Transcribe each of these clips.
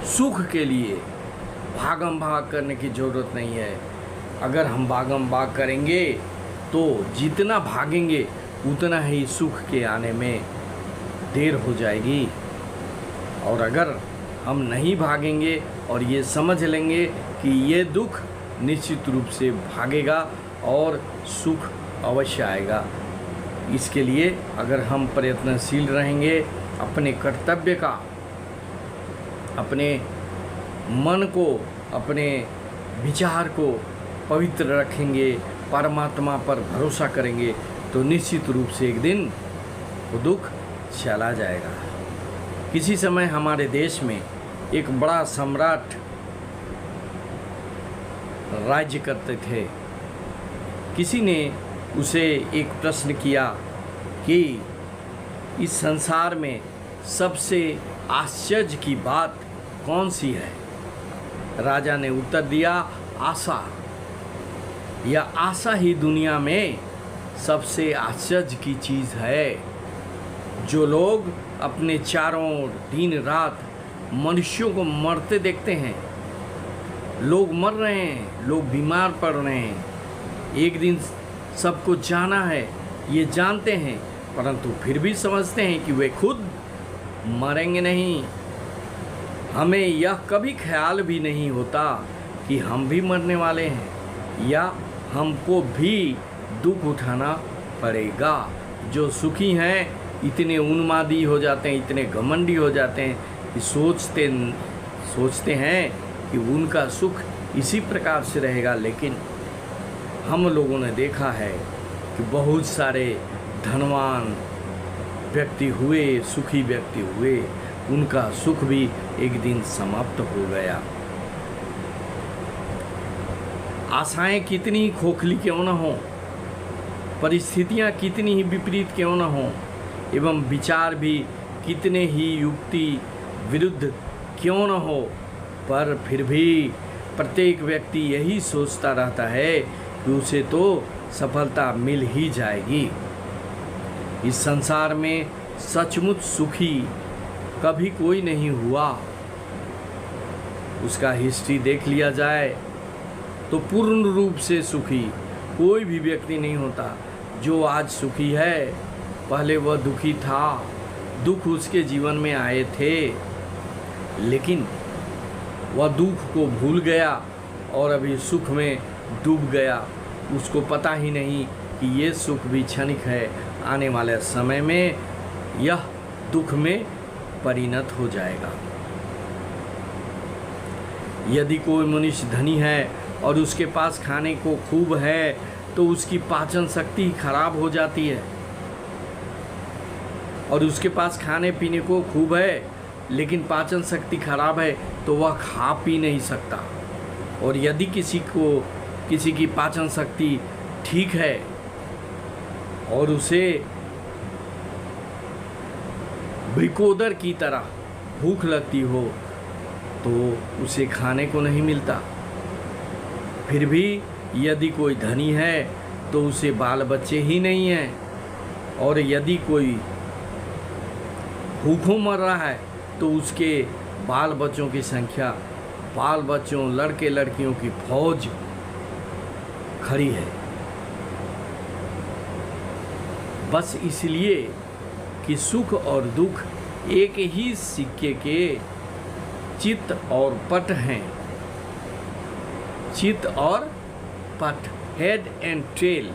सुख के लिए भागम भाग करने की ज़रूरत नहीं है। अगर हम भागम भाग करेंगे तो जितना भागेंगे उतना ही सुख के आने में देर हो जाएगी। और अगर हम नहीं भागेंगे और ये समझ लेंगे कि ये दुख निश्चित रूप से भागेगा और सुख अवश्य आएगा। इसके लिए अगर हम प्रयत्नशील रहेंगे, अपने कर्तव्य का, अपने मन को, अपने विचार को पवित्र रखेंगे, परमात्मा पर भरोसा करेंगे, तो निश्चित रूप से एक दिन वो दुख चला जाएगा। किसी समय हमारे देश में एक बड़ा सम्राट राज्य करते थे। किसी ने उसे एक प्रश्न किया कि इस संसार में सबसे आश्चर्य की बात कौन सी है? राजा ने उत्तर दिया, आशा। यह आशा ही दुनिया में सबसे आश्चर्य की चीज़ है। जो लोग अपने चारों ओर दिन रात मनुष्यों को मरते देखते हैं, लोग मर रहे हैं, लोग बीमार पड़ रहे हैं, एक दिन सबको जाना है, ये जानते हैं, परंतु फिर भी समझते हैं कि वे खुद मरेंगे नहीं। हमें यह कभी ख्याल भी नहीं होता कि हम भी मरने वाले हैं या हमको भी दुख उठाना पड़ेगा। जो सुखी हैं इतने उन्मादी हो जाते हैं, इतने घमंडी हो जाते हैं कि सोचते हैं कि उनका सुख इसी प्रकार से रहेगा। लेकिन हम लोगों ने देखा है कि बहुत सारे धनवान व्यक्ति हुए, सुखी व्यक्ति हुए, उनका सुख भी एक दिन समाप्त हो गया। आशाएं कितनी ही खोखली क्यों न हो, परिस्थितियां कितनी ही विपरीत क्यों न हो, एवं विचार भी कितने ही युक्ति विरुद्ध क्यों न हो, पर फिर भी प्रत्येक व्यक्ति यही सोचता रहता है कि उसे तो सफलता मिल ही जाएगी। इस संसार में सचमुच सुखी कभी कोई नहीं हुआ। उसका हिस्ट्री देख लिया जाए तो पूर्ण रूप से सुखी कोई भी व्यक्ति नहीं होता। जो आज सुखी है, पहले वह दुखी था, दुख उसके जीवन में आए थे, लेकिन वह दुख को भूल गया और अभी सुख में डूब गया। उसको पता ही नहीं कि ये सुख भी क्षणिक है, आने वाले समय में यह दुख में परिणत हो जाएगा। यदि कोई मनुष्य धनी है और उसके पास खाने को खूब है तो उसकी पाचन शक्ति खराब हो जाती है, और उसके पास खाने पीने को खूब है लेकिन पाचन शक्ति खराब है तो वह खा पी नहीं सकता। और यदि किसी की पाचन शक्ति ठीक है और उसे भिकोदर की तरह भूख लगती हो तो उसे खाने को नहीं मिलता। फिर भी यदि कोई धनी है तो उसे बाल बच्चे ही नहीं हैं, और यदि कोई भूखों मर रहा है तो उसके बाल बच्चों की संख्या, बाल बच्चों, लड़के लड़कियों की फौज खड़ी है। बस इसलिए कि सुख और दुख एक ही सिक्के के चित और पट हैं। चित और पट, हेड एंड टेल।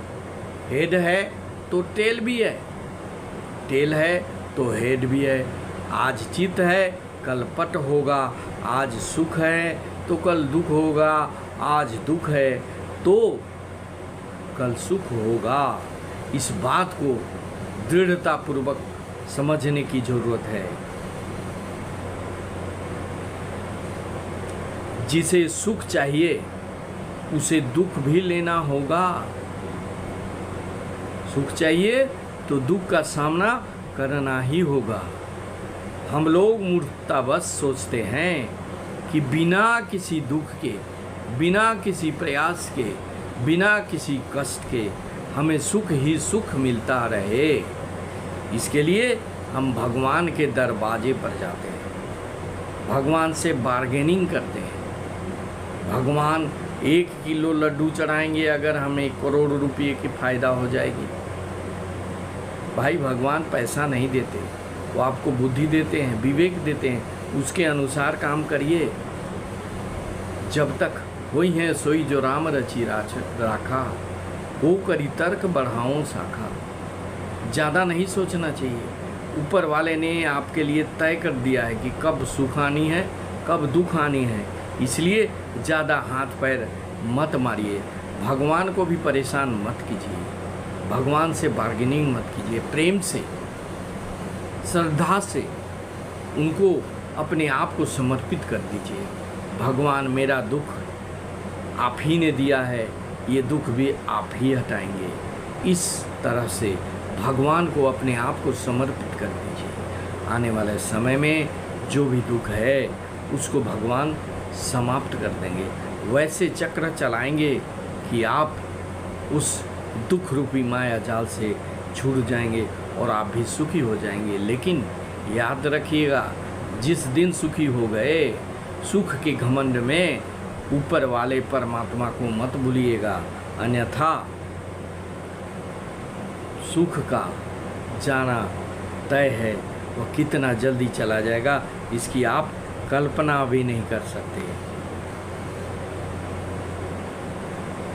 हेड है तो टेल भी है, टेल है तो हेड भी है। आज चित है, कल पट होगा। आज सुख है तो कल दुख होगा। आज दुख है तो कल सुख होगा। इस बात को दृढ़तापूर्वक समझने की जरूरत है। जिसे सुख चाहिए उसे दुख भी लेना होगा। सुख चाहिए तो दुख का सामना करना ही होगा। हम लोग मूर्खतावश सोचते हैं कि बिना किसी दुख के, बिना किसी प्रयास के, बिना किसी कष्ट के हमें सुख ही सुख मिलता रहे। इसके लिए हम भगवान के दरवाजे पर जाते हैं। भगवान से बार्गेनिंग करते हैं। भगवान 1 किलो लड्डू चढ़ाएंगे अगर हमें 1 करोड़ रुपये की फ़ायदा हो जाएगी। भाई भगवान पैसा नहीं देते, वो आपको बुद्धि देते हैं, विवेक देते हैं, उसके अनुसार काम करिए। जब तक होई है सोई जो राम रची राखा, हो करी तर्क बढ़ाओ शाखा। ज़्यादा नहीं सोचना चाहिए। ऊपर वाले ने आपके लिए तय कर दिया है कि कब सुख आनी है, कब दुख आनी है, इसलिए ज़्यादा हाथ पैर मत मारिए। भगवान को भी परेशान मत कीजिए, भगवान से बार्गेनिंग मत कीजिए। प्रेम से, श्रद्धा से उनको अपने आप को समर्पित कर दीजिए। भगवान मेरा दुख आप ही ने दिया है, ये दुख भी आप ही हटाएंगे। इस तरह से भगवान को अपने आप को समर्पित कर दीजिए। आने वाले समय में जो भी दुख है उसको भगवान समाप्त कर देंगे। वैसे चक्र चलाएंगे कि आप उस दुख रूपी माया जाल से छूट जाएंगे और आप भी सुखी हो जाएंगे। लेकिन याद रखिएगा, जिस दिन सुखी हो गए, सुख के घमंड में ऊपर वाले परमात्मा को मत भूलिएगा, अन्यथा सुख का जाना तय है। वह कितना जल्दी चला जाएगा इसकी आप कल्पना भी नहीं कर सकते।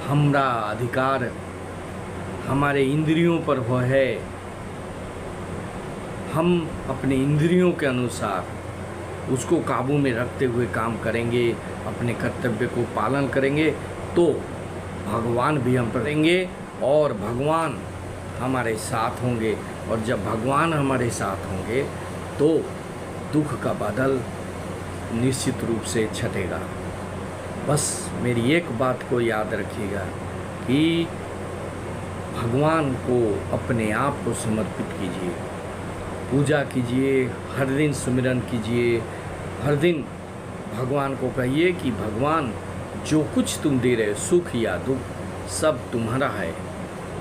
हमारा अधिकार हमारे इंद्रियों पर वो है। हम अपने इंद्रियों के अनुसार उसको काबू में रखते हुए काम करेंगे, अपने कर्तव्य को पालन करेंगे तो भगवान भी हम करेंगे और भगवान हमारे साथ होंगे। और जब भगवान हमारे साथ होंगे तो दुख का बादल निश्चित रूप से छटेगा। बस मेरी एक बात को याद रखिएगा कि भगवान को अपने आप को समर्पित कीजिए, पूजा कीजिए, हर दिन सुमिरन कीजिए। हर दिन भगवान को कहिए कि भगवान जो कुछ तुम दे रहे, सुख या दुख, सब तुम्हारा है,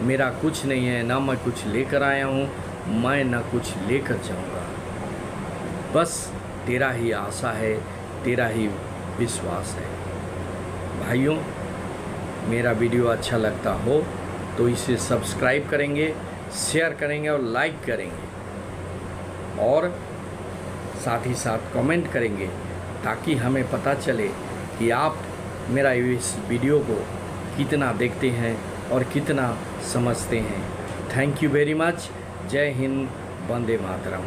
मेरा कुछ नहीं है। ना मैं कुछ लेकर आया हूँ, मैं ना कुछ लेकर जाऊँगा। बस तेरा ही आशा है, तेरा ही विश्वास है। भाइयों, मेरा वीडियो अच्छा लगता हो तो इसे सब्सक्राइब करेंगे, शेयर करेंगे और लाइक करेंगे और साथ ही साथ कमेंट करेंगे ताकि हमें पता चले कि आप मेरा इस वीडियो को कितना देखते हैं और कितना समझते हैं। Thank you very much. जय हिंद, वंदे मातरम।